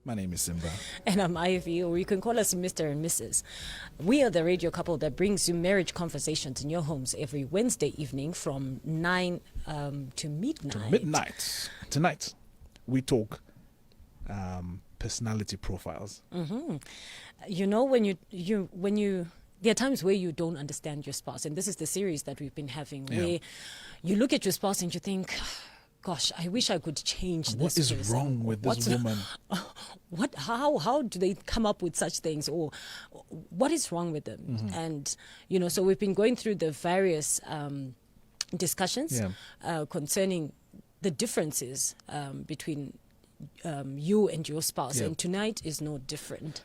My name is Simba. And I'm Ivy, or you can call us Mr. and Mrs. We are the radio couple that brings you marriage conversations in your homes every Wednesday evening from 9 to midnight. Tonight, we talk personality profiles. Mm-hmm. You know, when you there are times where you don't understand your spouse, and this is the series that we've been having, where you look at your spouse and you think, gosh, I wish I could change this. What is person. wrong with this woman? How do they come up with such things, or what is wrong with them? Mm-hmm. And so we've been going through the various discussions concerning the differences between you and your spouse, and tonight is no different.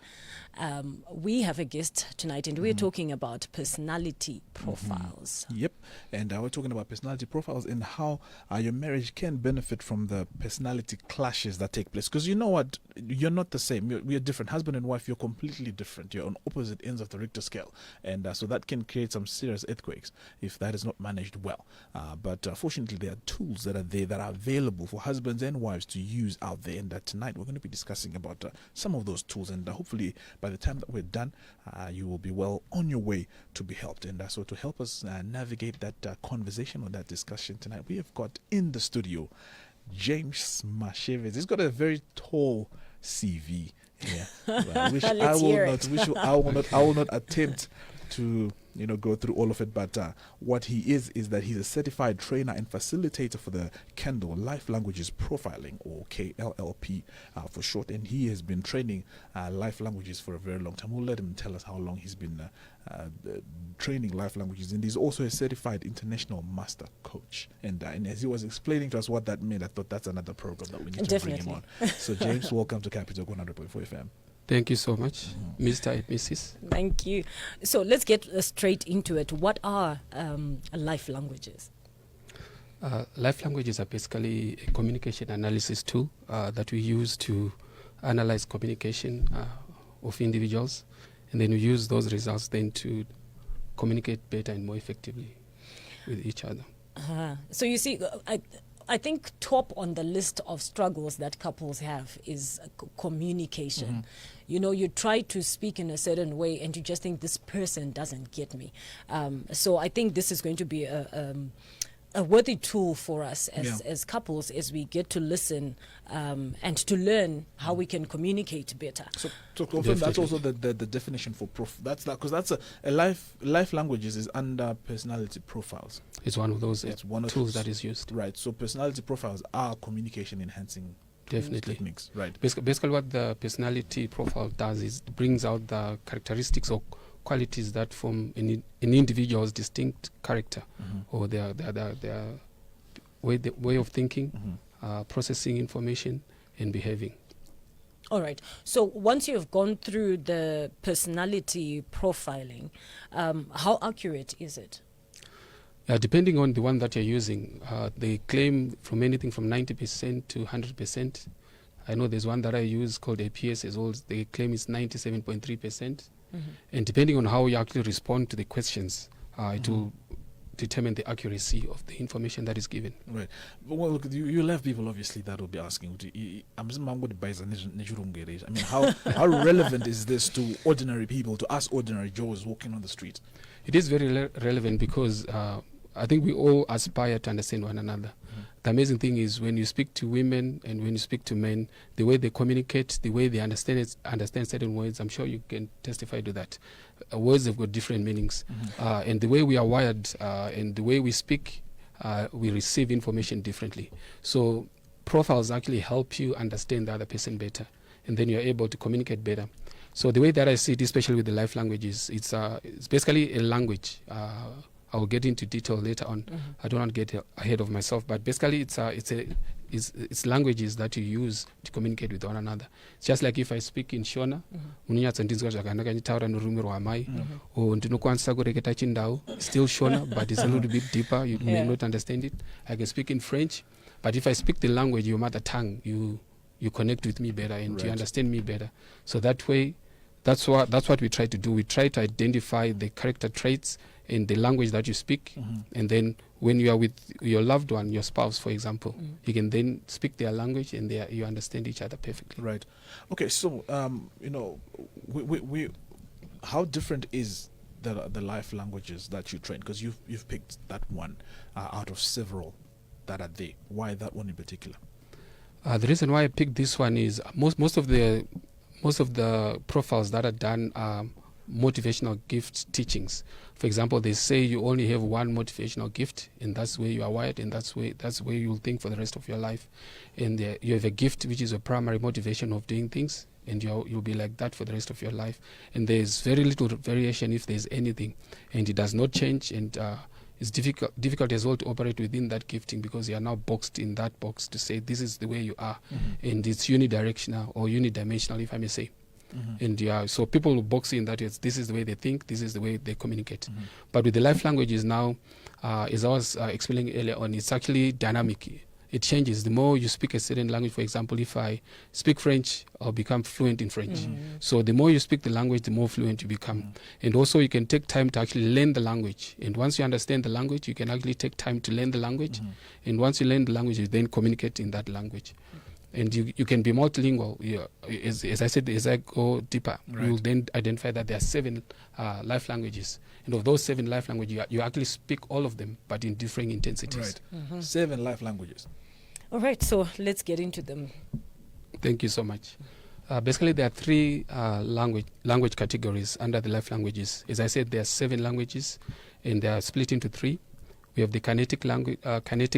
We have a guest tonight, and we're talking about personality profiles. Yep, and we're talking about personality profiles and how your marriage can benefit from the personality clashes that take place. Because you know what? You're not the same. We're different. Husband and wife, you're completely different. You're on opposite ends of the Richter scale. And so that can create some serious earthquakes if that is not managed well. But fortunately, there are tools that are there that are available for husbands and wives to use out there. And tonight, we're going to be discussing about some of those tools. And hopefully, by the time that we're done, you will be well on your way to be helped. And so to help us navigate that conversation or that discussion tonight, we have got in the studio James Mashevedze. He's got a very tall CV. Yeah, I will not attempt to go through all of it, but what he is that he's a certified trainer and facilitator for the Kendal Life Languages Profiling, or KLLP for short, and he has been training life languages for a very long time. We'll let him tell us how long he's been training life languages, and he's also a certified international master coach. And as he was explaining to us what that meant, I thought that's another program that we need to bring him on. So James, welcome to Capital 100.4 FM. Thank you so much, Mr. and Mrs. Thank you. So let's get straight into it. What are life languages? Life languages are basically a communication analysis tool that we use to analyze communication of individuals, and then we use those results then to communicate better and more effectively with each other. So you see, I think top on the list of struggles that couples have is communication. You try to speak in a certain way and you just think this person doesn't get me. So I think this is going to be a worthy tool for us as couples, as we get to listen and to learn how we can communicate better. So confirm that's also the definition for that's that, because that's a life languages is under personality profiles. It's one of those tools that is used. Right. So personality profiles are communication enhancing techniques. Right. Basically what the personality profile does is it brings out the characteristics or qualities that form an individual's distinct character, or their way of thinking, processing information, and behaving. All right. So once you have gone through the personality profiling, how accurate is it? Depending on the one that you're using, they claim from anything from 90% to 100%. I know there's one that I use called APS as well. They claim it's 97.3%. And depending on how you actually respond to the questions, it will determine the accuracy of the information that is given. Right. Well, look, you'll have people obviously that will be asking, I mean, how relevant is this to ordinary people, to us ordinary Joes walking on the street? It is very relevant because I think we all aspire to understand one another. The amazing thing is when you speak to women and when you speak to men, the way they communicate, the way they understand certain words, I'm sure you can testify to that. Words have got different meanings. And the way we are wired and the way we speak, we receive information differently. So profiles actually help you understand the other person better, and then you're able to communicate better. So the way that I see it, especially with the life languages, it's basically a language. I will get into detail later on. I don't want to get ahead of myself, but basically it's languages that you use to communicate with one another. It's just like if I speak in Shona, still Shona, but it's a little bit deeper. You may not understand it. I can speak in French, but if I speak the language, your mother tongue, you connect with me better and you understand me better. So that way, that's what we try to do. We try to identify the character traits in the language that you speak, and then when you are with your loved one, your spouse, for example, you can then speak their language, and you understand each other perfectly. Right. Okay. So we how different is the life languages that you train? Because you've picked that one out of several that are there. Why that one in particular? The reason why I picked this one is most of the profiles that are done are motivational gift teachings. For example, they say you only have one motivational gift, and that's where you are wired, and that's where you'll think for the rest of your life. And you have a gift which is a primary motivation of doing things, and you'll be like that for the rest of your life. And there's very little variation, if there's anything, and it does not change. And it's difficult as well to operate within that gifting, because you are now boxed in that box to say this is the way you are, and it's unidirectional or unidimensional, if I may say. And so people will box in that this is the way they think, this is the way they communicate. But with the life languages now, as I was explaining earlier on, it's actually dynamic. It changes. The more you speak a certain language, for example, if I speak French, I'll become fluent in French. So the more you speak the language, the more fluent you become. And also you can take time to actually learn the language. And once you understand the language, you can actually take time to learn the language. And once you learn the language, you then communicate in that language. And you can be multilingual. As I said, as I go deeper, you'll then identify that there are 7 life languages. And of those 7 life languages, you actually speak all of them, but in different intensities. Right. 7 life languages. All right, so let's get into them. Thank you so much. Basically, there are 3 language categories under the life languages. As I said, there are 7 languages, and they are split into 3. We have the kinetic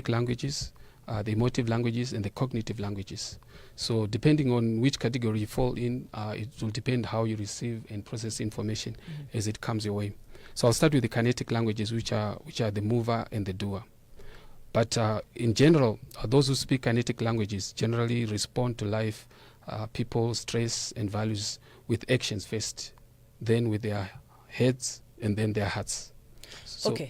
languages, the emotive languages, and the cognitive languages. So depending on which category you fall in, it will depend how you receive and process information as it comes your way. So I'll start with the kinetic languages, which are the mover and the doer. But in general, those who speak kinetic languages generally respond to life, people, stress, and values with actions first, then with their heads, and then their hearts.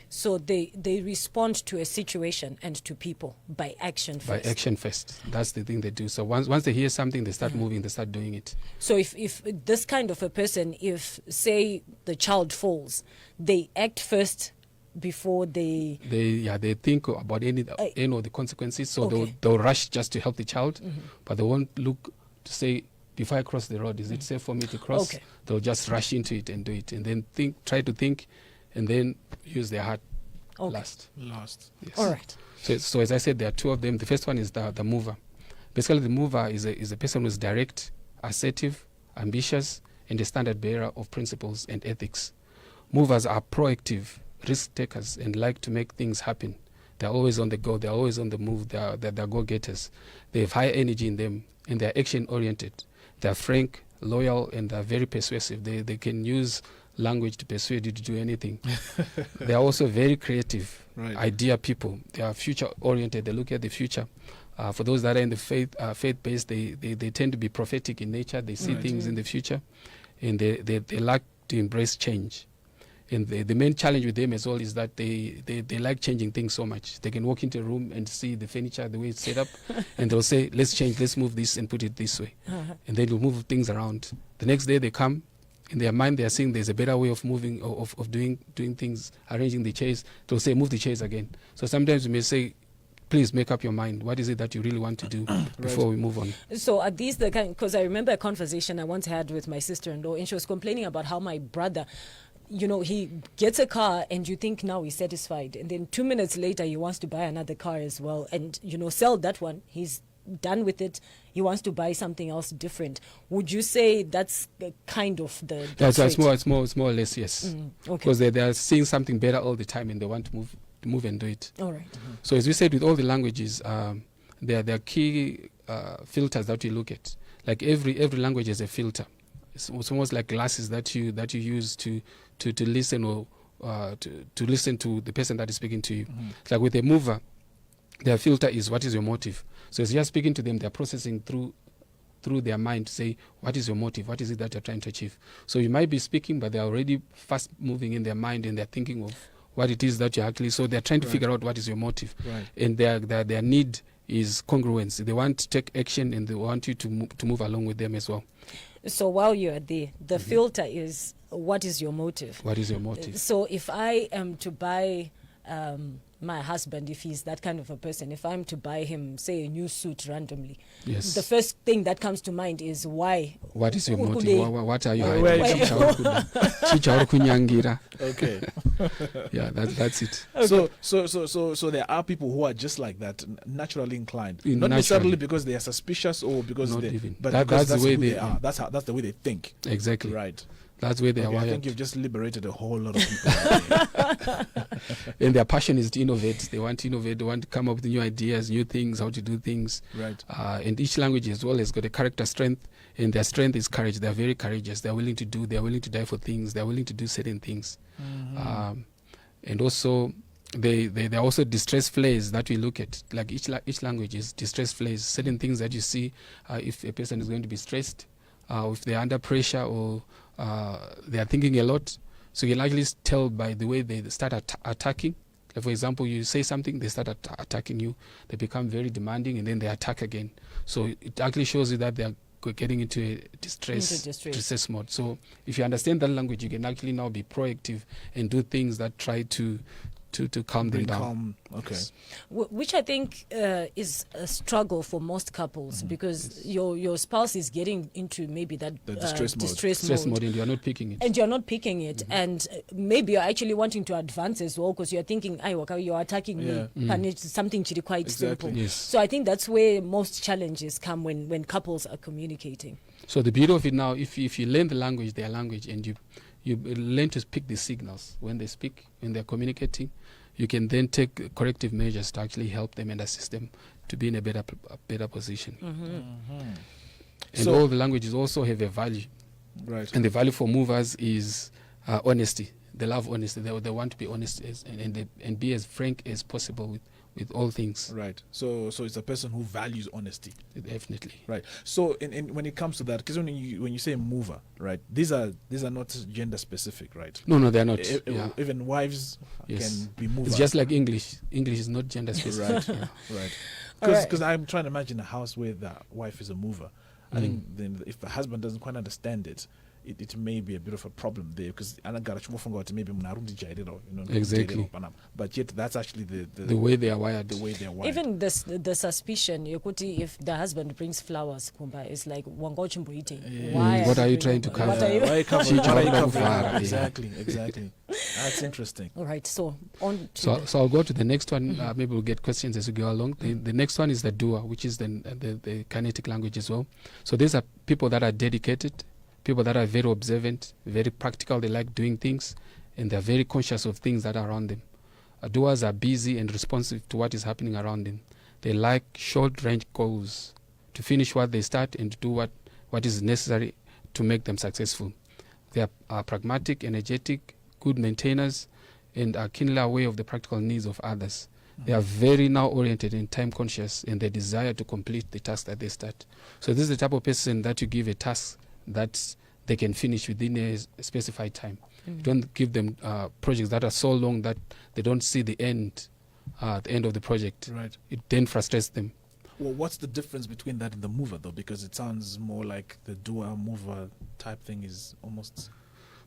So they respond to a situation and to people by action first. By action first. That's the thing they do. So once they hear something, they start moving, they start doing it. So if this kind of a person, if, say, the child falls, they act first before they think about any of the consequences. So they'll rush just to help the child, but they won't look to say, before I cross the road, is it safe for me to cross? They'll just rush into it and do it, and then try to think, and then use their heart last. Yes. All right. So as I said, there are 2 of them. The first one is the mover. Basically, the mover is a person who is direct, assertive, ambitious, and a standard bearer of principles and ethics. Movers are proactive, risk takers, and like to make things happen. They're always on the go. They're always on the move. They're go-getters. They have high energy in them, and they're action-oriented. They're frank, loyal, and they're very persuasive. They can use language to persuade you to do anything. They are also very creative, idea people. They are future-oriented. They look at the future. For those that are in the faith-based, they tend to be prophetic in nature. They see things in the future, and they like to embrace change. And the main challenge with them as well is that they like changing things so much. They can walk into a room and see the furniture, the way it's set up, and they'll say, let's change, let's move this and put it this way. And then they'll move things around. The next day they come, in their mind they are seeing there's a better way of moving, of doing things, arranging the chairs. They'll say, move the chairs again. So sometimes we may say, please make up your mind. What is it that you really want to do before we move on? So are these the kind, because I remember a conversation I once had with my sister-in-law, and she was complaining about how my brother, he gets a car and you think now he's satisfied, and then 2 minutes later he wants to buy another car as well, and sell that one. He's done with it. He wants to buy something else different. Would you say that's kind of the so it's more or less, yes. Because they are seeing something better all the time, and they want to move and do it. All right. So as we said, with all the languages, there are key filters that we look at. Like every language has a filter. It's almost like glasses that you use to listen or to listen to the person that is speaking to you. Like with a mover, their filter is, what is your motive? So as you're speaking to them, they're processing through their mind to say, what is your motive? What is it that you're trying to achieve? So you might be speaking, but they're already fast moving in their mind, and they're thinking of what it is that you're actually. So they're trying to figure out what is your motive. And their need is congruence. They want to take action, and they want you to move along with them as well. So while you're there, the filter is what is your motive? What is your motive? So if I am to buy my husband, if he's that kind of a person, if I'm to buy him, say, a new suit randomly, Yes. the first thing that comes to mind is why. What is your Who motive? they- What are you Where hiding? you Chicha kunyangira. Okay. Yeah, that's it. So there are people who are just like that, naturally inclined. Naturally. Not necessarily because they are suspicious or because Not they, even. but That's because the that's way who they they are. That's the way they think. Exactly. Right. That's where they are Okay, I wired. think you've just liberated a whole lot of people. And their passion is to innovate. They want to innovate. They want to come up with new ideas, new things, how to do things. Right. And each language as well has got a character strength, and their strength is courage. They are very courageous. They are willing to do. They are willing to die for things. They are willing to do certain things. And also, they are also distress flares that we look at. Like each language is distress flares. Certain things that you see if a person is going to be stressed, if they are under pressure or they are thinking a lot. So you can actually tell by the way they start attacking. Like for example, you say something, they start attacking you. They become very demanding, and then they attack again. So it actually shows you that they are getting into a distress mode. So if you understand that language, you can actually now be proactive and do things that try to calm them down. Calm. Okay. Which I think is a struggle for most couples, because your spouse is getting into maybe that The distress mode. Stress mode, and you are not picking it. And you're not picking it, and maybe you're actually wanting to advance as well, because you're thinking, you're attacking me, and it's something quite Exactly. simple. Yes. So I think that's where most challenges come when couples are communicating. So the beauty of it now, if you learn the language, their language, and you learn to pick the signals when they speak, when they're communicating, you can then take corrective measures to actually help them and assist them to be in a better position. And So- all the languages also have a value. Right. And the value for movers is honesty. They love honesty. They want to be honest and be as frank as possible with all things. Right. So it's a person who values honesty. Definitely. Right. So in when it comes to that, because when you say mover, right, these are not gender specific, right? No, they're not. Yeah. Even wives Yes. can be movers. It's just like English. English is not gender specific. Right. Yeah. Right. Alright. Because I'm trying to imagine a house where the wife is a mover. I think then if the husband doesn't quite understand it, it may be a bit of a problem there, because maybe Exactly. but yet that's actually The way they are wired. the way they're wired. Even the suspicion, Yokuti, if the husband brings flowers, Kumba, it's like, wangochimbo eating. Why What are you bringing- trying to cover? What are you? Why are you covering- Chicha why are you wala covering- kuvara, yeah. Exactly. That's interesting. All right, so on to So I'll go to the next one. Maybe we'll get questions as we go along. The next one is the doer, which is the kinetic language as well. So these are people that are dedicated, people that are very observant, very practical. They like doing things, and they're very conscious of things that are around them. Doers are busy and responsive to what is happening around them. They like short-range goals, to finish what they start and to do what is necessary to make them successful. They are pragmatic, energetic, good maintainers, and are keenly aware of the practical needs of others. They are very now oriented and time conscious in their desire to complete the task that they start. So this is the type of person that you give a task that they can finish within a specified time. You don't give them projects that are so long that they don't see the end of the project. Right. It then frustrates them. Well, what's the difference between that and the mover, though? Because it sounds more like the doer mover type thing is almost.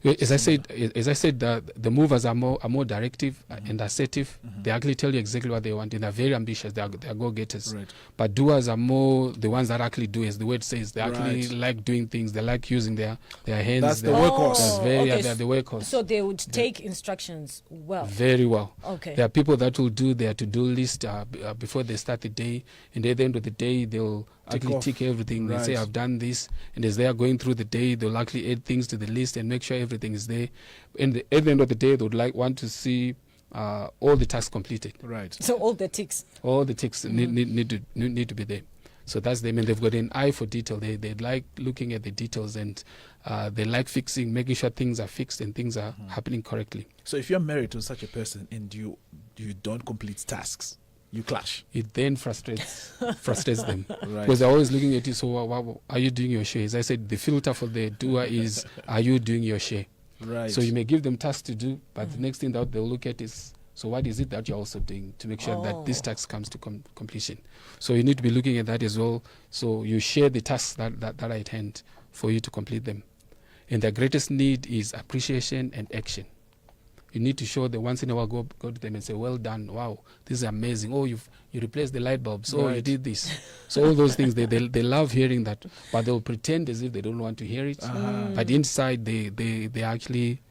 As I said, the movers are more directive and assertive. They actually tell you exactly what they want, and they're very ambitious. They are go-getters. Right. But doers are more the ones that actually do, as the word says. They actually Right. like doing things. They like using their hands. That's the They're- workhorse. They're the workhorse. So they would take instructions well. Very well. Okay. There are people that will do their to-do list before they start the day, and at the end of the day, they'll actually off. tick everything. They say, Right. I've done this, and as they are going through the day, they'll actually add things to the list and make sure everything is there. And at the end of the day, they would want to see all the tasks completed. Right. So all the ticks. All the ticks need to be there. So that's them, and they've got an eye for detail. They like looking at the details, and they like making sure things are fixed and things are happening correctly. So if you're married to such a person and you don't complete tasks, you clash. It then frustrates them. Right. Because they're always looking at you, so are you doing your share? As I said, the filter for the doer is, are you doing your share? Right. So you may give them tasks to do, but the next thing that they'll look at is, so what is it that you're also doing to make sure that this task comes to completion? So you need to be looking at that as well. So you share the tasks that are at hand for you to complete them. And their greatest need is appreciation and action. You need to show them once in a while, go to them and say, well done, wow, this is amazing. Oh, you replaced the light bulbs. Oh, you did this. So all those things, they love hearing that, but they'll pretend as if they don't want to hear it. But inside, they actually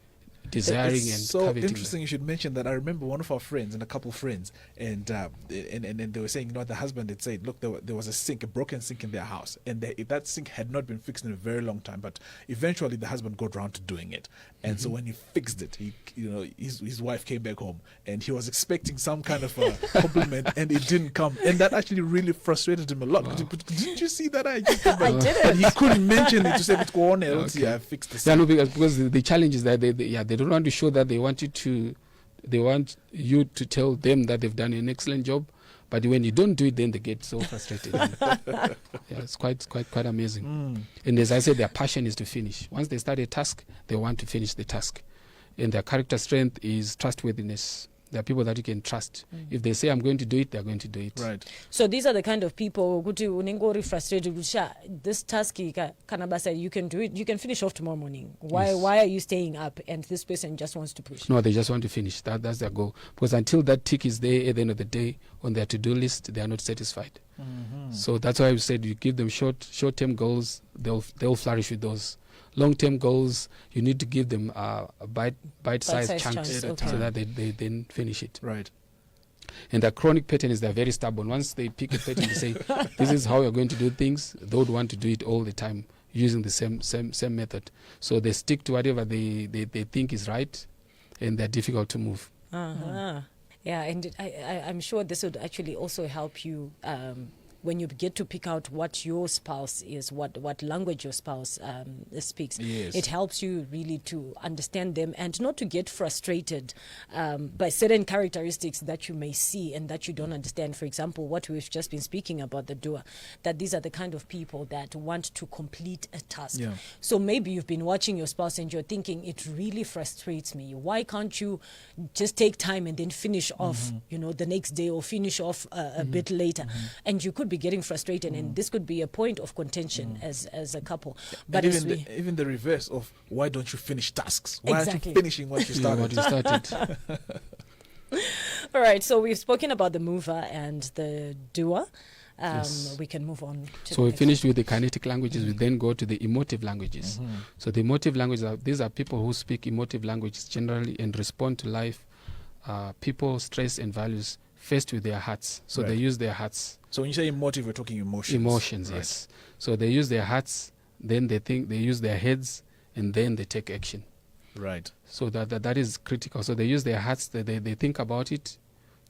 desiring it's and so coveting. interesting you should mention that. I remember one of our friends and a couple of friends, and they were saying, the husband had said, look, there was a broken sink in their house, and that sink had not been fixed in a very long time, but eventually the husband got around to doing it. And so when he fixed it, his wife came back home, and he was expecting some kind of a compliment, and it didn't come, and that actually really frustrated him a lot. Wow. Didn't you see that? I did it. But he couldn't mention it to say, go on, I fixed the sink. Yeah, no, because the challenge is that they don't want to show that they want you to tell them that they've done an excellent job, but when you don't do it, then they get so frustrated. Yeah, it's quite amazing. And as I said, their passion is to finish. Once they start a task, they want to finish the task. And their character strength is trustworthiness. There are people that you can trust. If they say, I'm going to do it, they're going to do it. Right. So these are the kind of people who unengori frustrated. This task, Kanabasa, you can do it. You can finish off tomorrow morning. Why are you staying up? And this person just wants to push. No, they just want to finish. That's their goal. Because until that tick is there at the end of the day on their to-do list, they are not satisfied. So that's why we said you give them short-term goals, they'll flourish with those. Long-term goals, you need to give them bite-sized chunks so that they then finish it. Right. And the chronic pattern is they're very stubborn. Once they pick a pattern, they say, this is how you're going to do things, they would want to do it all the time using the same method. So they stick to whatever they think is right, and they're difficult to move. Yeah, and I'm sure this would actually also help you when you get to pick out what your spouse is, what language your spouse speaks. Yes. It helps you really to understand them and not to get frustrated by certain characteristics that you may see and that you don't understand. For example, what we've just been speaking about, the doer, that these are the kind of people that want to complete a task. Yeah. So maybe you've been watching your spouse and you're thinking, it really frustrates me. Why can't you just take time and then finish off, the next day, or finish off a bit later? And you could be getting frustrated, and this could be a point of contention as a couple. But even the reverse of, why don't you finish tasks? Why aren't you finishing what you started? What you started. All right, so we've spoken about the mover and the doer. Yes. We can move on to So we finished with the kinetic languages. We then go to the emotive languages. So the emotive languages, these are people who speak emotive languages generally and respond to life, people, stress, and values first with their hearts. So they use their hearts. So when you say emotive, we're talking emotions. Emotions, right. yes. So they use their hearts, then they use their heads, and then they take action. Right. So that is critical. So they use their hearts, they think about it,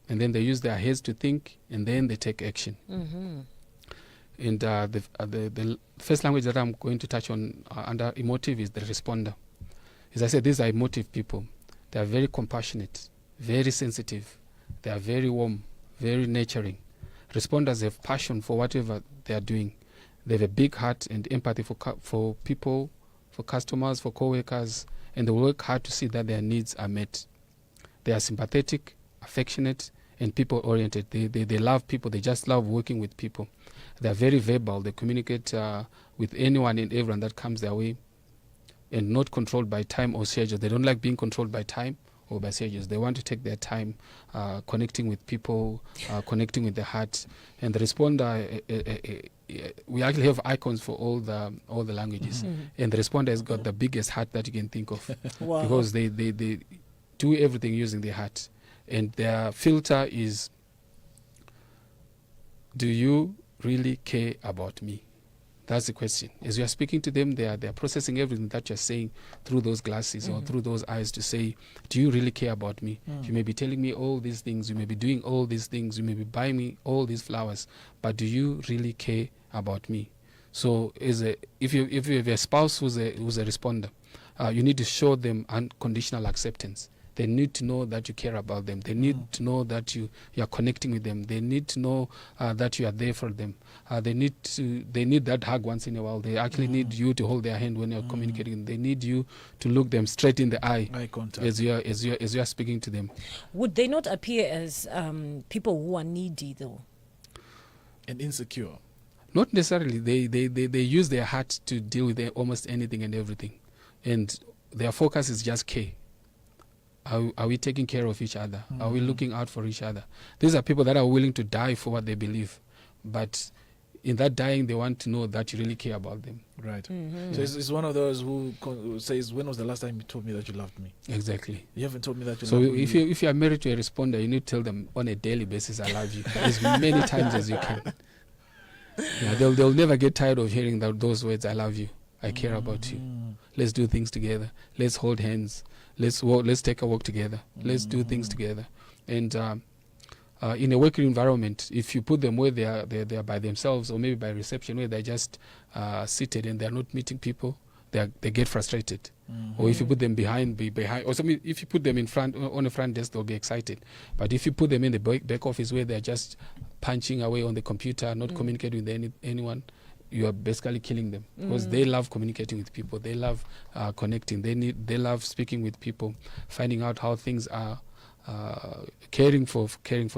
and then they use their heads to think, and then they take action. And the first language that I'm going to touch on under emotive is the responder. As I said, these are emotive people. They are very compassionate, very sensitive. They are very warm, very nurturing. Responders have passion for whatever they are doing. They have a big heart and empathy for people, for customers, for co-workers, and they work hard to see that their needs are met. They are sympathetic, affectionate, and people-oriented. They love people. They just love working with people. They are very verbal. They communicate with anyone and everyone that comes their way, and not controlled by time or schedule. They don't like being controlled by time or by schedules. They want to take their time connecting with people, connecting with the heart. And the responder, we actually have icons for all the languages. And the responder has got the biggest heart that you can think of. Wow. Because they do everything using their heart. And their filter is, do you really care about me? That's the question. As you are speaking to them, they are processing everything that you're saying through those glasses or through those eyes to say, do you really care about me? You may be telling me all these things, you may be doing all these things, you may be buying me all these flowers, but do you really care about me? So if you have a spouse who's a responder, you need to show them unconditional acceptance. They need to know that you care about them. They need to know that you are connecting with them. They need to know that you are there for them. They need that hug once in a while. They actually need you to hold their hand when you're communicating. They need you to look them straight in the eye contact as you are speaking to them. Would they not appear as people who are needy, though? And insecure. Not necessarily. They use their heart to deal with almost anything and everything. and their focus is just care. Are we taking care of each other? Are we looking out for each other? These are people that are willing to die for what they believe, but in that dying, they want to know that you really care about them. Right. So it's one of those who says, when was the last time you told me that you loved me? Exactly. You haven't told me that you So loved me. if you are married to a responder, you need to tell them on a daily basis, I love you, as many times as you can. Yeah, they'll never get tired of hearing those words, I love you, I care about you. Let's do things together. Let's hold hands. Let's take a walk together. Let's do things together. And in a working environment, if you put them where they are by themselves, or maybe by reception where they're just seated and they're not meeting people, they get frustrated. Or if you put them behind, or something, if you put them in front on a front desk, they'll be excited. But if you put them in the back office where they're just punching away on the computer, not communicating with anyone, you are basically killing them, because they love communicating with people. They love connecting. They love speaking with people, finding out how things are, caring for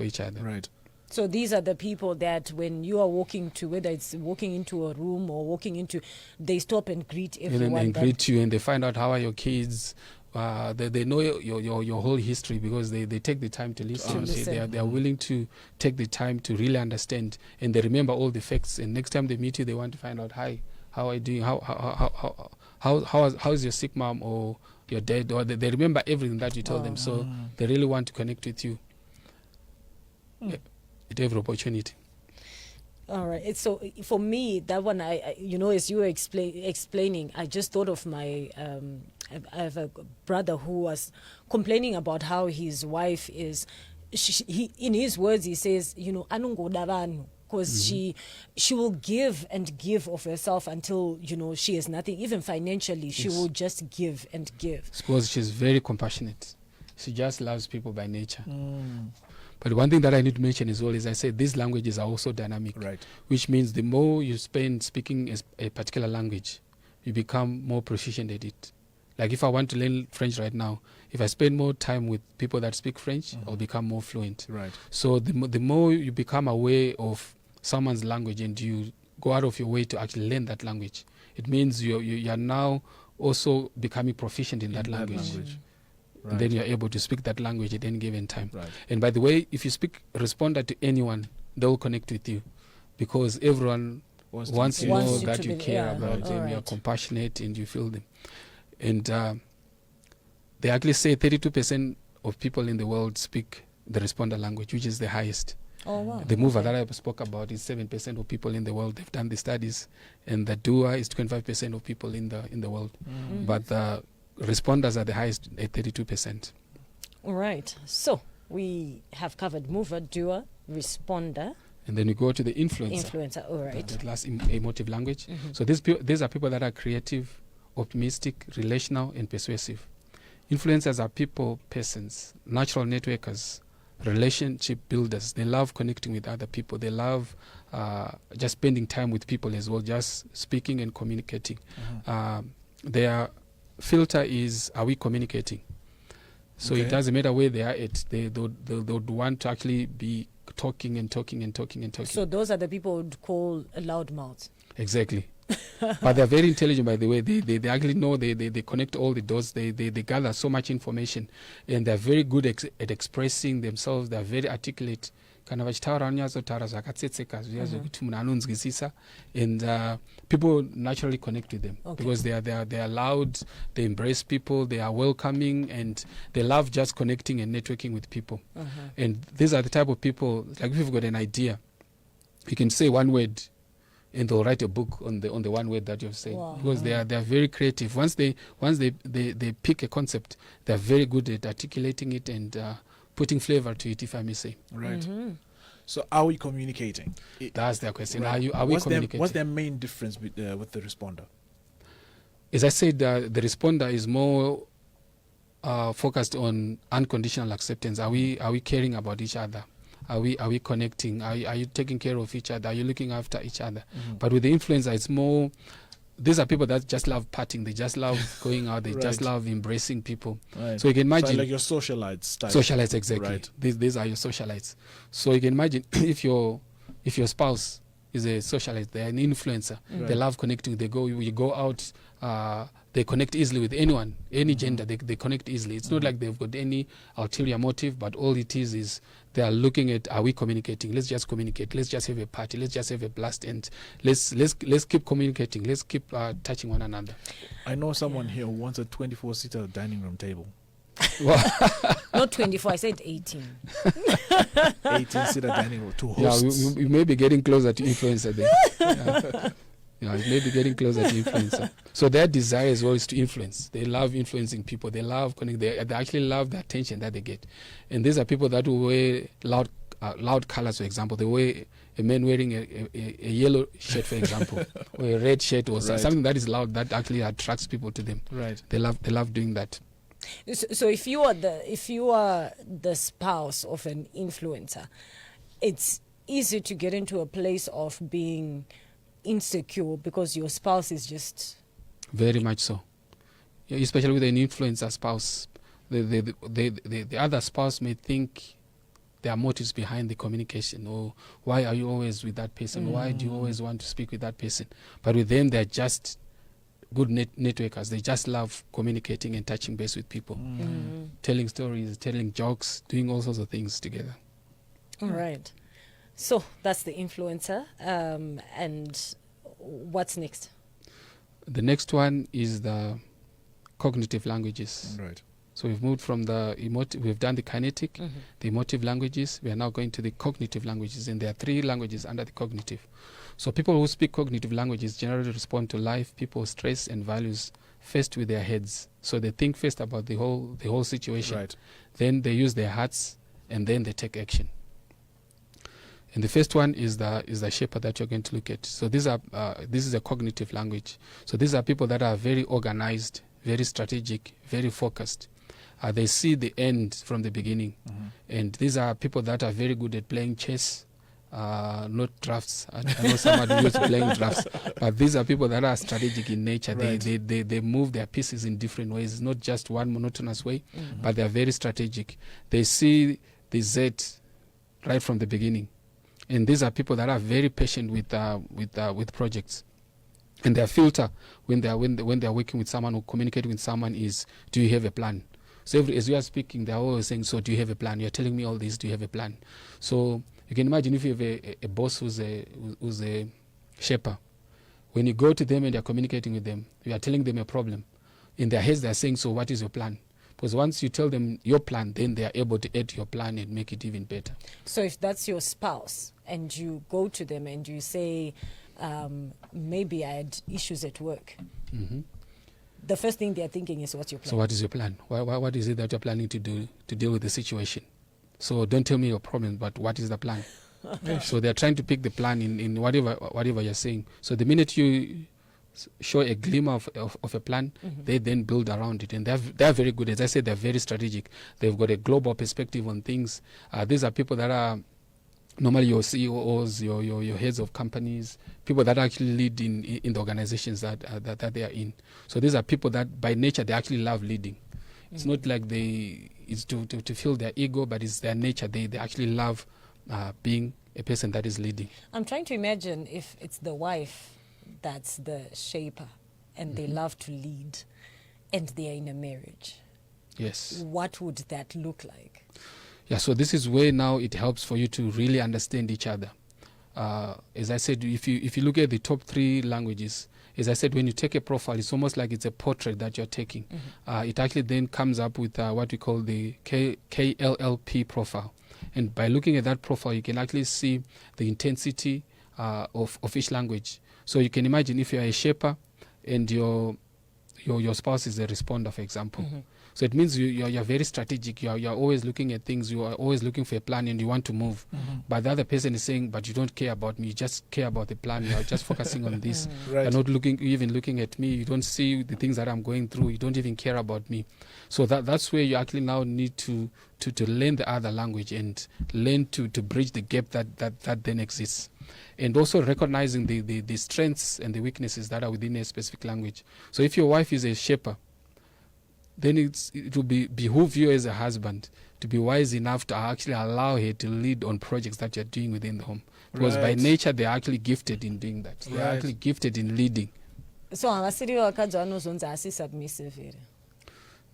each other. Right. So these are the people that when you are walking to, whether it's walking into a room or walking into, they stop and greet everyone. And greet you, and they find out how are your kids. They know your whole history, because they take the time to listen. They are willing to take the time to really understand, and they remember all the facts. And next time they meet you, they want to find out, hi, how are you doing? How's your sick mom or your dad? Or they remember everything that you told them. So they really want to connect with you at every opportunity. All right. So for me, that one, I as you were explaining, I just thought of my. I have a brother who was complaining about how his wife is. He, in his words, he says, anungodabanu, because she will give and give of herself until she has nothing, even financially. She will just give and give. Because she's very compassionate. She just loves people by nature. But one thing that I need to mention as well is, I said these languages are also dynamic, Right. which means the more you spend speaking a particular language, you become more proficient at it. Like if I want to learn French right now, if I spend more time with people that speak French, I'll become more fluent. Right. So the more you become aware of someone's language and you go out of your way to actually learn that language, it means you are now also becoming proficient in that language. Right. And then you're able to speak that language at any given time. Right. And by the way, if you speak responder to anyone, they'll connect with you, because everyone wants to know that you care about them, you're compassionate, and you feel them. And they actually say 32% of people in the world speak the responder language, which is the highest. Oh, wow. The mover that I spoke about is 7% of people in the world. They've done the studies, and the doer is 25% of people in the world. But the responders are the highest at 32%. All right. So we have covered mover, doer, responder, and then we go to the influencer. Influencer. All right. The last emotive language. So these are people that are creative, optimistic, relational, and persuasive. Influencers are persons, natural networkers, relationship builders. They love connecting with other people. They love just spending time with people as well, just speaking and communicating. Their filter is, are we communicating? So it doesn't matter where they are at. They would want to actually be talking and talking and talking and talking. So those are the people who would call a loudmouth. Exactly. But they're very intelligent, by the way. They actually know, they connect all the dots. They gather so much information, and they're very good at expressing themselves. They're very articulate. And people naturally connect with them because they are loud, they embrace people, they are welcoming, and they love just connecting and networking with people. And these are the type of people, like if you've got an idea, you can say one word and they'll write a book on the one word that you've said. Because they are very creative. Once they pick a concept, they're very good at articulating it and putting flavor to it, if I may say. Right. So are we communicating? That's their question. Right. Are we communicating? What's their main difference with the responder? As I said, the responder is more focused on unconditional acceptance. Are we caring about each other? Are we connecting? Are you taking care of each other? Are you looking after each other? But with the influencer, it's more, these are people that just love partying. They just love going out. They just love embracing people. Right. So you can imagine. So like your socialites type. Socialites, exactly. Right. These are your socialites. So you can imagine if your spouse socialite. They're an influencer. Right. They love connecting. You go out. They connect easily with anyone, any gender. They connect easily. It's not like they've got any ulterior motive, but all it is they are looking at, are we communicating? Let's just communicate. Let's just have a party. Let's just have a blast, and let's keep communicating. Let's keep touching one another. I know someone here who wants a 24-seater dining room table. Not 24, I said 18. 18-seater dining room, 2 Yeah, hosts. we may be getting closer to influencer there. Yeah, it may be getting closer to influencer. So their desire as well is to influence. They love influencing people. They love connecting. They actually love the attention that they get. And these are people that will wear loud colors, for example. They wear a man wearing a yellow shirt, for example, or a red shirt, or Right. something that is loud that actually attracts people to them. Right. They love doing that. So if you are the spouse of an influencer, it's easy to get into a place of being insecure because your spouse is just Very much so. Yeah, especially with an influencer spouse. The other spouse may think there are motives behind the communication, or why are you always with that person? Why do you always want to speak with that person? But with them, they're just good networkers. They just love communicating and touching base with people, telling stories, telling jokes, doing all sorts of things together. all right. So that's the influencer. And what's next? The next one is the cognitive languages. Right. So we've moved from the emotive, we've done the kinetic, the emotive languages. We are now going to the cognitive languages, and there are 3 languages under the cognitive. So people who speak cognitive languages generally respond to life, people's stress and values first with their heads. So they think first about the whole situation. Right. Then they use their hearts, and then they take action. And the first one is the shaper that you're going to look at. So this is a cognitive language. So these are people that are very organized, very strategic, very focused. They see the end from the beginning. And these are people that are very good at playing chess, not drafts. I know someone who used to playing drafts, but these are people that are strategic in nature. Right. They move their pieces in different ways, not just one monotonous way, but they are very strategic. They see the Z right from the beginning. And these are people that are very patient with projects. And their filter when they are working with someone or communicating with someone is, do you have a plan? So as we are speaking, they are always saying, so do you have a plan? You're telling me all this, do you have a plan? So you can imagine if you have a boss who's a shaper. When you go to them and you're communicating with them, you are telling them a problem. In their heads, they're saying, so what is your plan? Because once you tell them your plan, then they are able to add to your plan and make it even better. So if that's your spouse and you go to them and you say, maybe I had issues at work, the first thing they're thinking is, what's your plan? So what is your plan? What is it that you're planning to do to deal with the situation? So don't tell me your problem, but what is the plan? So they're trying to pick the plan in whatever you're saying. So the minute you show a glimmer of a plan, they then build around it. And they're very good. As I said, they're very strategic. They've got a global perspective on things. These are people that are normally your CEOs, your heads of companies, people that actually lead in the organizations that they are in. So these are people that by nature they actually love leading. It's not like it's to feel their ego, but it's their nature. They actually love being a person that is leading. I'm trying to imagine if it's the wife that's the shaper and they love to lead and they're in a marriage. Yes. What would that look like? Yeah, so this is where now it helps for you to really understand each other. As I said, if you look at the top 3 languages, as I said, when you take a profile, it's almost like it's a portrait that you're taking. It actually then comes up with what we call the KLLP profile. And by looking at that profile, you can actually see the intensity of each language. So you can imagine if you're a shaper and your spouse is a responder, for example. So it means you're very strategic. You're always looking at things. You are always looking for a plan and you want to move. But the other person is saying, but you don't care about me. You just care about the plan. You're just focusing on this. Right. You're not even looking at me. You don't see the things that I'm going through. You don't even care about me. So that's where you actually now need to learn the other language and learn to bridge the gap that then exists. And also recognizing the strengths and the weaknesses that are within a specific language. So if your wife is a shaper, then it will behoove you as a husband to be wise enough to actually allow her to lead on projects that you're doing within the home. because by Right. nature they are actually gifted in doing that. They are Right. actually gifted in leading. So havasiri vakadzi vanozonzi asi submissive here.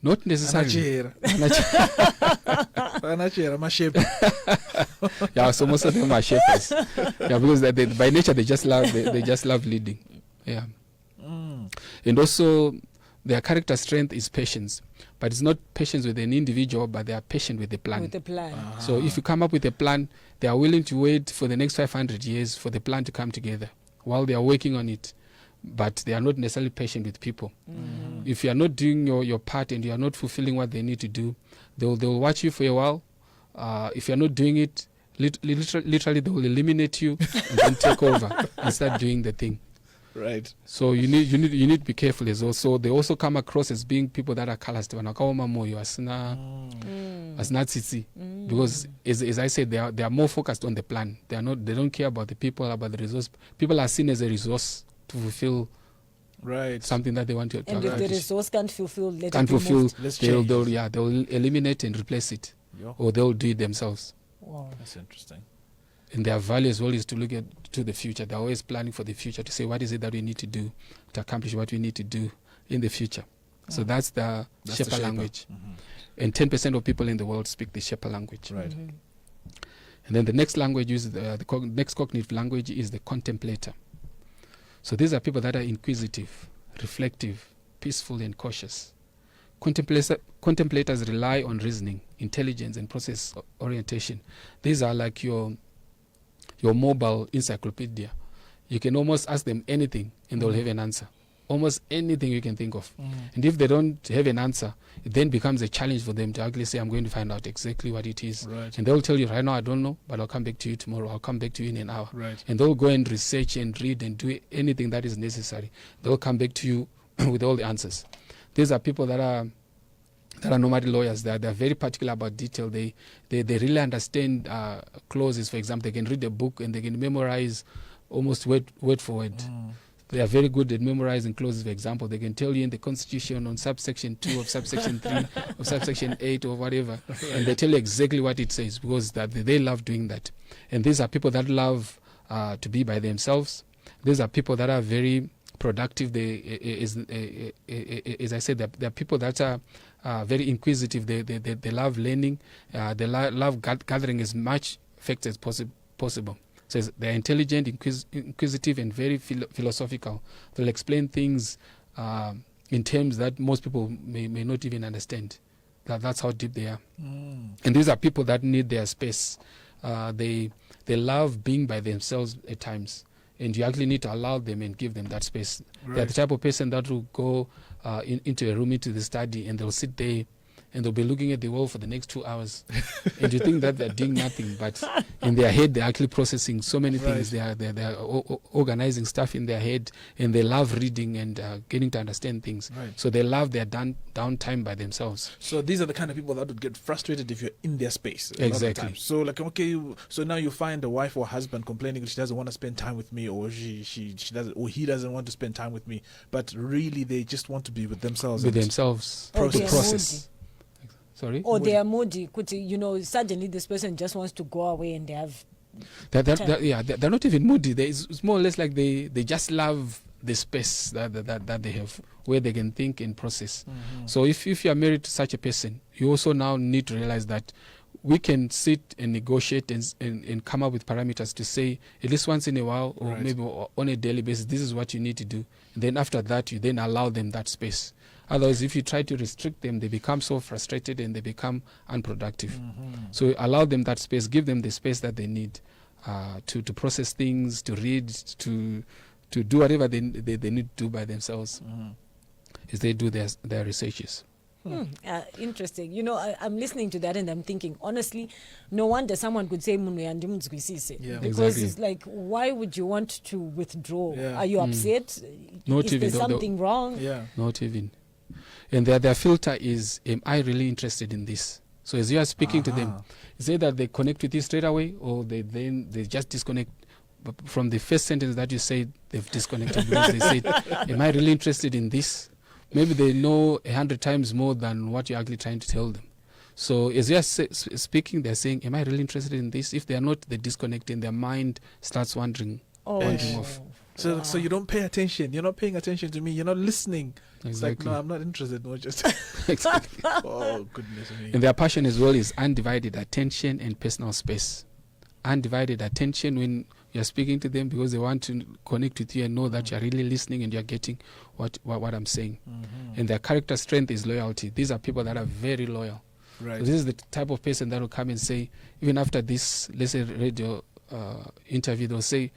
Not necessarily. Anachera, mashepe. Yeah, so most of them are shepherds. Yeah, because they, by nature they just love leading. Yeah. And also their character strength is patience, but it's not patience with an individual, but they are patient with the plan. With the plan. So if you come up with a plan, they are willing to wait for the next 500 years for the plan to come together while they are working on it, but they are not necessarily patient with people. If you are not doing your part and you are not fulfilling what they need to do, they'll watch you for a while. If you are not doing it, literally they will eliminate you and then take over and start doing the thing. Right. So you need to be careful as well. So they also come across as being people that are callous. Because as I said, they are more focused on the plan. They don't care about the people, about the resource. People are seen as a resource to fulfill Right. something that they want to And if the accomplish. resource can't fulfill, let Can't it be fulfill, moved. Let's they'll change. they'll eliminate and replace it, Yo, or they'll do it themselves. Wow. that's interesting. And their value as well is to look to the future. They're always planning for the future to say what is it that we need to do to accomplish what we need to do in the future. So that's the That's Shepherd the shaper. language. And 10% of people in the world speak the Shepherd language. Right. And then the next language is next cognitive language is the contemplator. So these are people that are inquisitive, reflective, peaceful, and cautious. Contemplators rely on reasoning, intelligence, and process orientation. These are like your mobile encyclopedia. You can almost ask them anything and they'll have an answer. Almost anything you can think of. And if they don't have an answer, it then becomes a challenge for them to actually say, I'm going to find out exactly what it is. Right. And they'll tell you, right now I don't know, but I'll come back to you tomorrow. I'll come back to you in an hour. Right. And they'll go and research and read and do anything that is necessary. They'll come back to you with all the answers. These are people that are normally lawyers. They're very particular about detail. They really understand clauses. For example, they can read a book and they can memorize almost word for word. They are very good at memorizing clauses. For example, they can tell you in the Constitution on subsection 2 of subsection 3 of subsection 8 or whatever, and they tell you exactly what it says because they love doing that. And these are people that love to be by themselves. These are people that are very productive. As I said, they're people that are very inquisitive. They love learning. They love gathering as much facts as possible. So they're intelligent, inquisitive, and very philosophical. They'll explain things in terms that most people may not even understand. That's how deep they are. And these are people that need their space. They love being by themselves at times. And you actually need to allow them and give them that space. Right. They're the type of person that will go into a room, into the study, and they'll sit there and they'll be looking at the wall for the next 2 hours. And you think that they're doing nothing, but in their head they're actually processing so many things. Right. They're organizing stuff in their head, and they love reading and getting to understand things. Right. So they love their downtime by themselves. So these are the kind of people that would get frustrated if you're in their space. a lot of the Exactly. time. So like, okay, so now you find a wife or husband complaining she doesn't want to spend time with me, or she doesn't, or he doesn't want to spend time with me, but really they just want to be with themselves. With and themselves Or to they're process. Sorry? Or they are moody. Suddenly this person just wants to go away and they have. They're not even moody. It's more or less like they just love the space that they have where they can think and process. So if you are married to such a person, you also now need to realize that we can sit and negotiate and come up with parameters to say at least once in a while, or Right. maybe on a daily basis, this is what you need to do. And then after that, you then allow them that space. Otherwise, if you try to restrict them, they become so frustrated and they become unproductive. So allow them that space, give them the space that they need to process things, to read, to do whatever they need to do by themselves as they do their researches. Interesting. I'm listening to that and I'm thinking, honestly, no wonder someone could say munhu yandimuzwisise. Yeah. Because Exactly. it's like, why would you want to withdraw? Yeah. Are you upset? Not Is even there though- something wrong? Yeah. Not even. And their filter is, am I really interested in this? So as you are speaking to them, it's either they connect with you straight away or they just disconnect. But from the first sentence that you said, they've disconnected because they said, am I really interested in this? Maybe they know 100 times more than what you're actually trying to tell them. So as you are speaking, they're saying, am I really interested in this? If they are not, they disconnect and their mind starts wandering off. So you don't pay attention. You're not paying attention to me. You're not listening. It's like, Exactly. no, I'm not interested. No, just Exactly. oh goodness me. And their passion as well is undivided attention and personal space. Undivided attention when you're speaking to them, because they want to connect with you and know that you're really listening and you're getting what I'm saying. And their character strength is loyalty. These are people that are very loyal. Right. So this is the type of person that will come and say, even after this, let's say, radio interview, they'll say,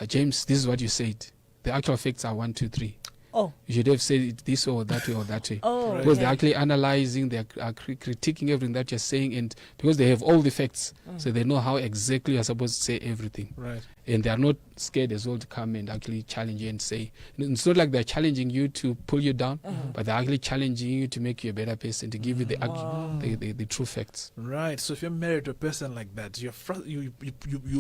James, this is what you said. The actual facts are 1, 2, 3. Oh. You should have said it this way or that way or that way. Oh, Right. Because they're actually analyzing, they're critiquing everything that you're saying, and because they have all the facts, so they know how exactly you're supposed to say everything. Right. And they are not scared as well to come and actually challenge you and say, it's not like they're challenging you to pull you down, but they're actually challenging you to make you a better person, to give you the true facts. Right. So if you're married to a person like that, you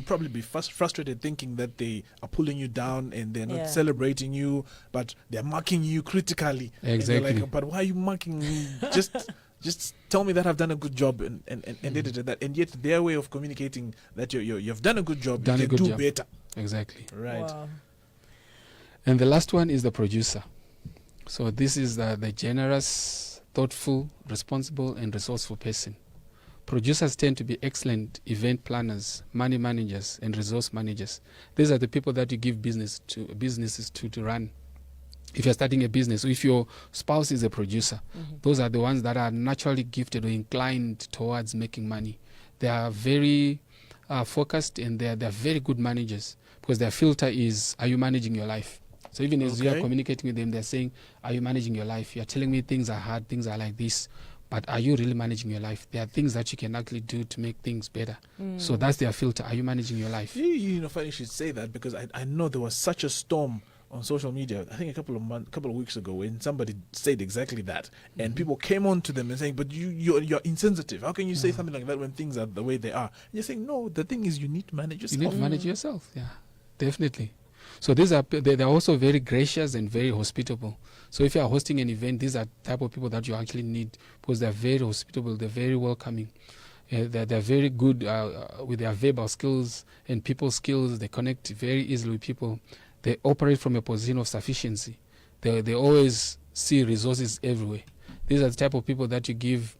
probably be frustrated thinking that they are pulling you down and they're not celebrating you, but they're marking you critically. Exactly. And you're like, but why are you marking me? Just tell me that I've done a good job and that. And yet their way of communicating that you've done a good job, you can do better. Exactly. Right. Wow. And the last one is the producer. So this is the generous, thoughtful, responsible, and resourceful person. Producers tend to be excellent event planners, money managers, and resource managers. These are the people that you give businesses to run. If you're starting a business, or if your spouse is a producer, those are the ones that are naturally gifted or inclined towards making money. They are very focused, and they're very good managers, because their filter is, are you managing your life? So even as you are communicating with them, they're saying, are you managing your life? You're telling me things are hard, things are like this, but are you really managing your life? There are things that you can actually do to make things better. So that's their filter. Are you managing your life? You know, funny you should say that, because I know there was such a storm on social media, I think a couple of weeks ago, when somebody said exactly that, and people came on to them and saying, but you're insensitive. How can you say something like that when things are the way they are? And you're saying, no, the thing is, you need to manage yourself. You need to manage yourself, yeah, definitely. So they're also very gracious and very hospitable. So if you are hosting an event, these are type of people that you actually need, because they're very hospitable, they're very welcoming. They're very good with their verbal skills and people skills. They connect very easily with people. They operate from a position of sufficiency. They always see resources everywhere. These are the type of people that you give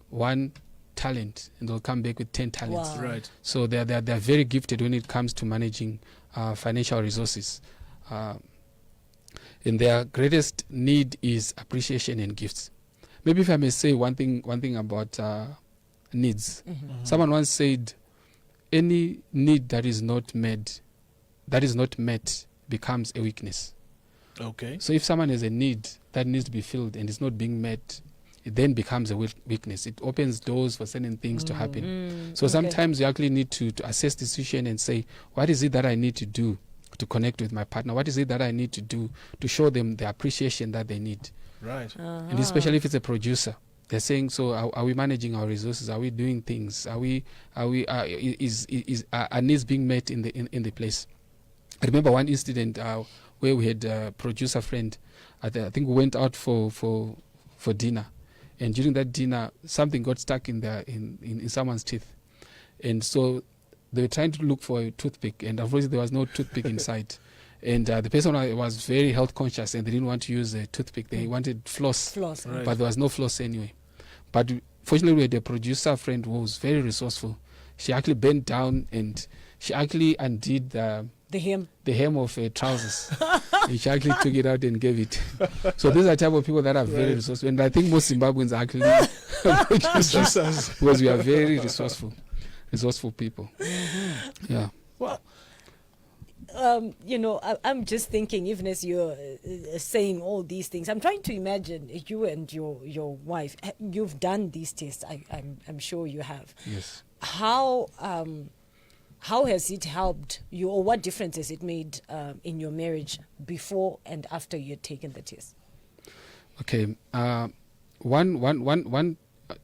one talent and they'll come back with 10 talents. Wow. Right. So they're very gifted when it comes to managing financial resources. And their greatest need is appreciation and gifts. Maybe if I may say one thing about needs. Someone once said, any need that is not met becomes a weakness. Okay. So if someone has a need that needs to be filled and it's not being met, it then becomes a weakness. It opens doors for certain things to happen. So sometimes you actually need to assess the situation and say, what is it that I need to do to connect with my partner? What is it that I need to do to show them the appreciation that they need? Right. And especially if it's a producer, they're saying, so are we managing our resources? Are we doing things? Are needs being met in the place? I remember one incident where we had a producer friend. I think we went out for dinner, and during that dinner, something got stuck in someone's teeth, and so they were trying to look for a toothpick, and unfortunately there was no toothpick inside. And the person was very health conscious, and they didn't want to use a toothpick. They wanted floss, Right. but there was no floss anyway. But fortunately, we had a producer friend who was very resourceful. She actually bent down and she actually undid the hem of trousers. And she actually took it out and gave it. So these are the type of people that are very resourceful. And I think most Zimbabweans are actually producers, because we are very resourceful people. Yeah. Well, I'm just thinking, even as you're saying all these things, I'm trying to imagine you and your wife. You've done these tests. I'm sure you have. Yes. How has it helped you, or what difference has it made in your marriage before and after you had taken the test? Okay. One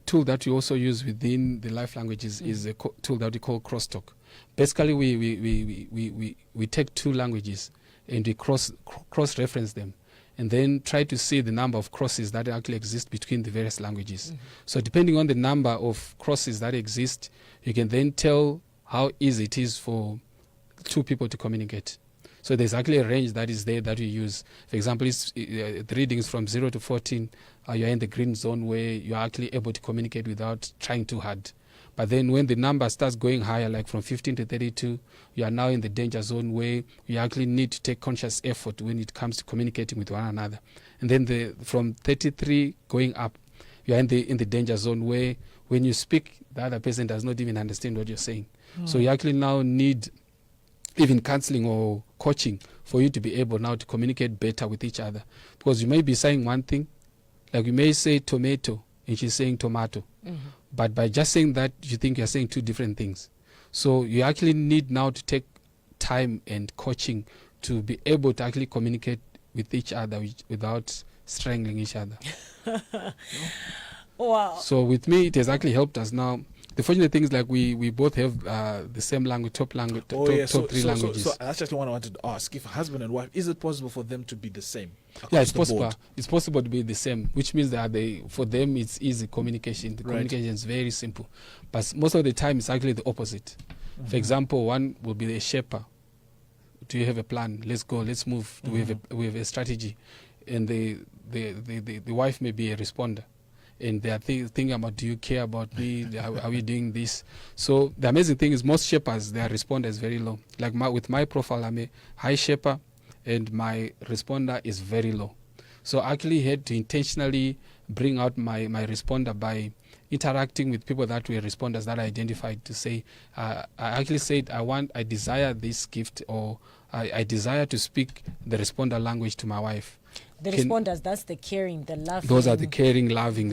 tool that we also use within the life languages is a tool that we call crosstalk. Basically, we take two languages and we cross reference them, and then try to see the number of crosses that actually exist between the various languages. So depending on the number of crosses that exist, you can then tell how easy it is for two people to communicate. So there's actually a range that is there that we use. For example, the readings from 0 to 14, you're in the green zone where you're actually able to communicate without trying too hard. But then when the number starts going higher, like from 15 to 32, you are now in the danger zone where you actually need to take conscious effort when it comes to communicating with one another. And then from 33 going up, you are in the danger zone where when you speak, the other person does not even understand what you're saying. So you actually now need even counseling or coaching for you to be able now to communicate better with each other. Because you may be saying one thing, like you may say tomato, and she's saying tomato. But by just saying that, you think you're saying two different things. So you actually need now to take time and coaching to be able to actually communicate with each other without strangling each other. Wow. So with me, it has actually helped us now. The fortunate thing is like we both have the same language, top three languages. So that's just what I wanted to ask. If a husband and wife, is it possible for them to be the same? Yeah, it's possible. It's possible to be the same, which means that for them it's easy communication. The communication is very simple. But most of the time it's actually the opposite. For example, one will be a shaper. Do you have a plan? Let's go, let's move. Do we have a strategy? And the wife may be a responder. And they are thinking about, do you care about me? Are we doing this? So the amazing thing is most shapers, their responder is very low. Like with my profile, I'm a high shaper and my responder is very low. So I actually had to intentionally bring out my responder by interacting with people that were responders that I identified to say, I actually said, I desire this gift, or I desire to speak the responder language to my wife. The responders, that's the caring, the loving. Those are the caring, loving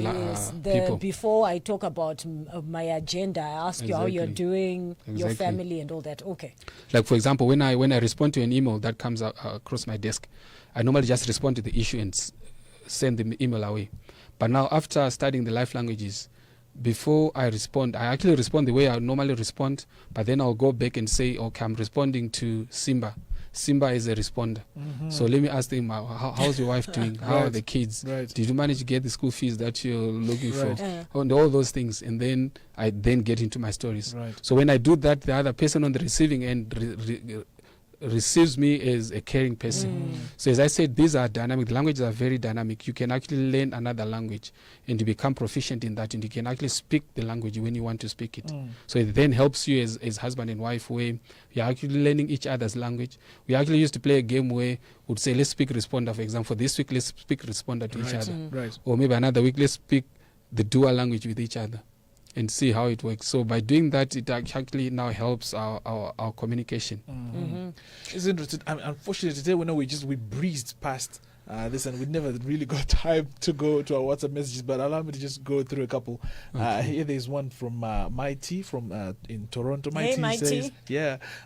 people. Before I talk about my agenda, I ask you how you're doing, your family and all that. Okay. Like, for example, when I respond to an email that comes across my desk, I normally just respond to the issue and send the email away. But now, after studying the life languages, before I respond, I actually respond the way I normally respond, but then I'll go back and say, okay, I'm responding to Simba. Simba is a responder. So let me ask them, how's your wife doing? How are the kids? Did you manage to get the school fees that you're looking for? And all those things. And then I get into my stories. So when I do that, the other person on the receiving end receives me as a caring person. So as I said, these are dynamic. The languages are very dynamic. You can actually learn another language and you become proficient in that, and you can actually speak the language when you want to speak it. So it then helps you as husband and wife, where you're actually learning each other's language. We actually used to play a game where we'd say, let's speak responder. For example, for this week, let's speak responder to each other. Or maybe another week, let's speak the dual language with each other and see how it works. So by doing that, it actually now helps our communication. It's interesting. Unfortunately, today we breezed past this, and we never really got time to go to our WhatsApp messages. But allow me to just go through a couple. Here, there's one from Mighty from in Toronto. Mighty says,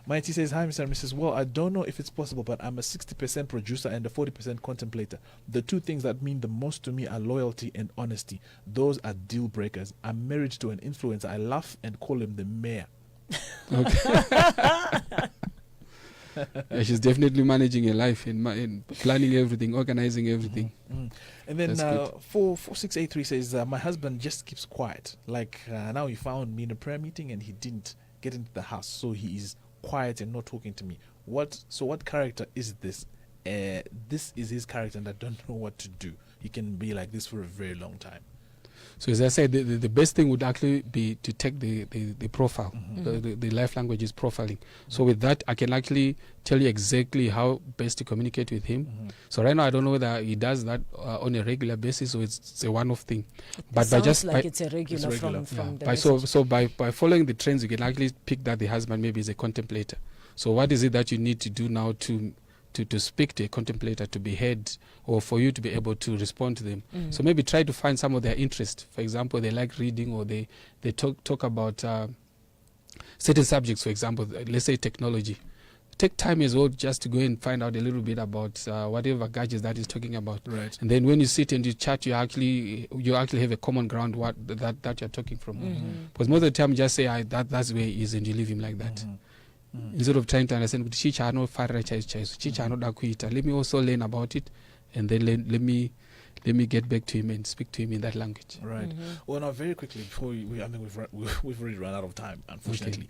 Mighty says, "Hi, Mr. and Mrs. Well, I don't know if it's possible, but I'm a 60% producer and a 40% contemplator. The two things that mean the most to me are loyalty and honesty. Those are deal breakers. I'm married to an influencer. I laugh and call him the mayor." Yeah, she's definitely managing her life and planning everything, organizing everything. And then 4683 says, my husband just keeps quiet. Like now he found me in a prayer meeting and he didn't get into the house, so he is quiet and not talking to me. What character is this? This is his character, and I don't know what to do. He can be like this for a very long time. So as I said, the best thing would actually be to take the profile, the life languages profiling. So with that, I can actually tell you exactly how best to communicate with him. So right now, I don't know whether he does that on a regular basis or it's a one-off thing. But it's a regular from the message. So by following the trends, you can actually pick that the husband maybe is a contemplator. So what is it that you need to do now to speak to a contemplator, to be heard, or for you to be able to respond to them? So maybe try to find some of their interest. For example, they like reading, or they talk about certain subjects. For example, let's say technology. Take time as well just to go and find out a little bit about whatever gadgets that he's talking about. And then when you sit and you chat, you actually have a common ground that you're talking from. Because most of the time, just say that's where he is, and you leave him like that. Instead of trying to understand, let me also learn about it and then let me get back to him and speak to him in that language. Right. Well, now very quickly before I mean we've already run out of time, unfortunately.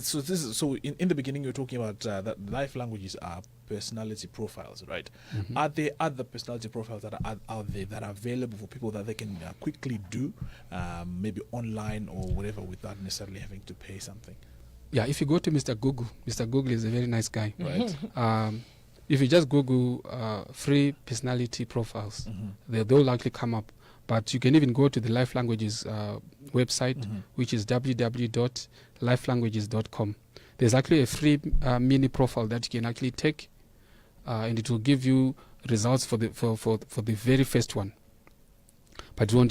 So in the beginning you were talking about that life languages are personality profiles, right? Are there other personality profiles that are out there that are available for people that they can quickly do, maybe online or whatever, without necessarily having to pay something? Yeah, if you go to Mr. Google is a very nice guy. Right. If you just Google free personality profiles, they'll likely come up. But you can even go to the Life Languages website, which is www.lifelanguages.com. There's actually a free mini profile that you can actually take, and it will give you results for the very first one. But it won't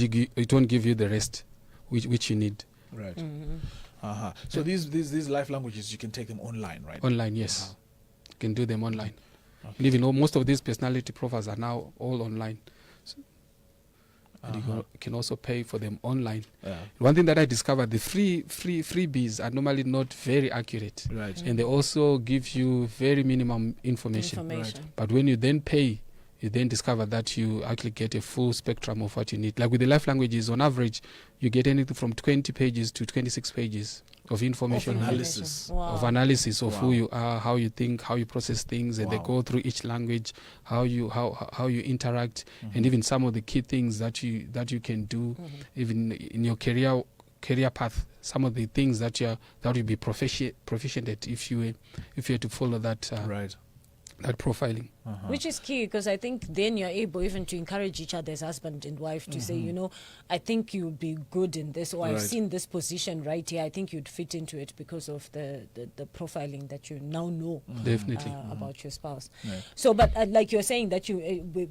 give you the rest, which you need. Right. So these life languages, you can take them online, right? Online, yes. You can do them online. Okay. And even though most of these personality profiles are now all online. And you can also pay for them online. One thing that I discovered, the freebies are normally not very accurate. Right. And they also give you very minimum information. Right. But when you then pay, you then discover that you actually get a full spectrum of what you need. Like with the life languages, on average, you get anything from 20 pages to 26 pages of information. Analysis. Of analysis of who you are, how you think, how you process things, and they go through each language, how you interact, and even some of the key things that you can do, even in your career path. Some of the things that you'll be proficient at if you were to follow that that profiling. Which is key, because I think then you're able even to encourage each other as husband and wife to say, I think you'd be good in this, or I've seen this position right here, I think you'd fit into it because of the profiling that you now know Definitely. about your spouse. So, but like you're saying that you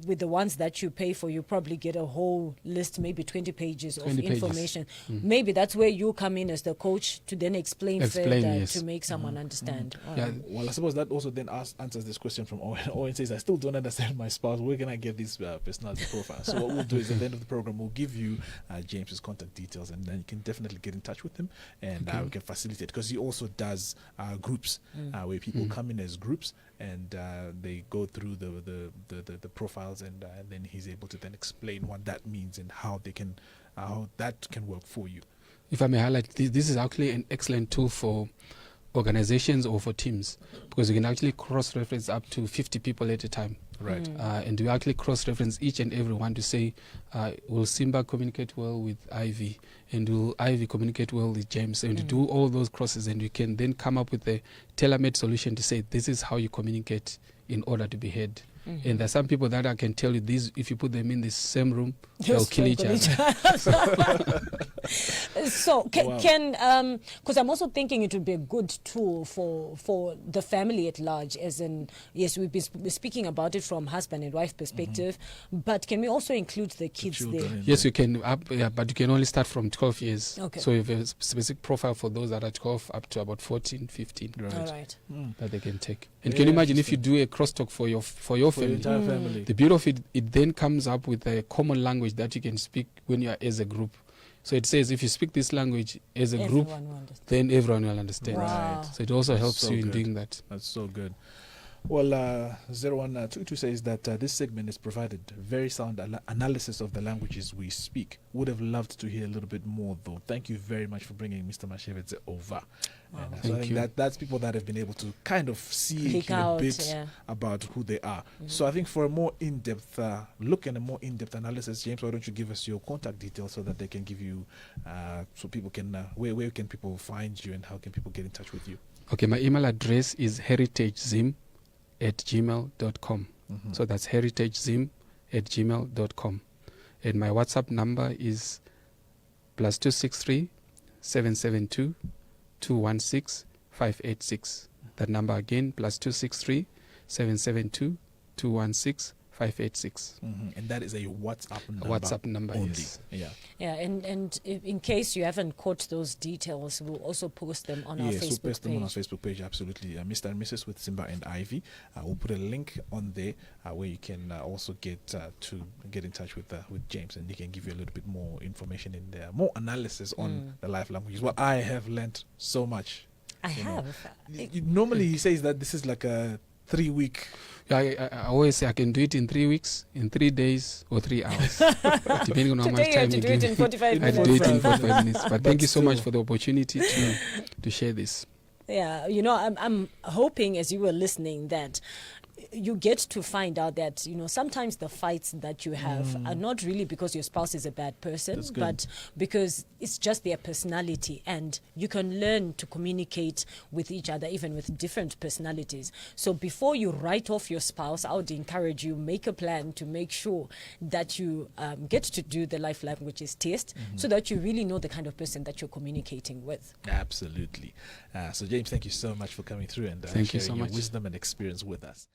with the ones that you pay for, you probably get a whole list, maybe 20 pages of information. Maybe that's where you come in as the coach to then explain further, yes. to make someone understand. Well, I suppose that also then answers this question from Owen. Owen says, I still don't understand my spouse. Where can I get these personality profiles? So what we'll do is at the end of the program, we'll give you James's contact details, and then you can definitely get in touch with him, and we can facilitate, because he also does groups where people come in as groups, and they go through the profiles, and then he's able to then explain what that means and how that can work for you. If I may highlight, this is actually an excellent tool for organizations or for teams, because you can actually cross-reference up to 50 people at a time. Right. And you actually cross-reference each and every one to say, will Simba communicate well with Ivy? And will Ivy communicate well with James? And you do all those crosses, and you can then come up with a tailor-made solution to say, this is how you communicate in order to be heard. And there are some people that I can tell you, these, if you put them in the same room, they'll kill each other. So can because I'm also thinking it would be a good tool for the family at large, as in, yes, we've been speaking about it from husband and wife perspective, but can we also include the kids there? Yes, you can, but you can only start from 12 years. Okay. So you have a specific profile for those that are 12 up to about 14, 15. All right. That they can take. And can you imagine if you do a crosstalk for your family? Your entire family. The beauty of it then comes up with a common language that you can speak when you are as a group. So it says if you speak this language as a group, then everyone will understand. Wow. So it also helps you in doing that. That's so good. Well, 0122 says that this segment is provided very sound analysis of the languages we speak. Would have loved to hear a little bit more, though. Thank you very much for bringing Mr. Mashevedze over. And so I think that's people that have been able to kind of see a bit about who they are. So I think for a more in-depth look and a more in-depth analysis, James, why don't you give us your contact details so that they can give you, so people can, where can people find you and how can people get in touch with you? Okay, my email address is heritagezim@gmail.com. So that's heritagezim@gmail.com. And my WhatsApp number is +263 772 216 586. That number again, +263 772 216 586. And that is a WhatsApp number. WhatsApp number, only. yes. Yeah, and in case you haven't caught those details, we'll also post them on our Facebook page. Yes, we'll post them on our Facebook page, absolutely. Mr. and Mrs. with Simba and Ivy. We'll put a link on there where you can also get in touch with James, and he can give you a little bit more information in there, more analysis on the life languages. Well, I have learned so much. I have. Normally he says that this is like a 3-week. I always say I can do it in 3 weeks, in 3 days, or 3 hours, depending on how much Today you time have to you do it give. in 45 I minutes. do it in 45 minutes. But thank you so still. much for the opportunity to share this. Yeah, I'm hoping as you were listening that you get to find out that, sometimes the fights that you have are not really because your spouse is a bad person, That's good. but because it's just their personality, and you can learn to communicate with each other, even with different personalities. So before you write off your spouse, I would encourage you, make a plan to make sure that you get to do the life languages test, so that you really know the kind of person that you're communicating with. Absolutely. So James, thank you so much for coming through and Thank you sharing so your much. wisdom and experience with us.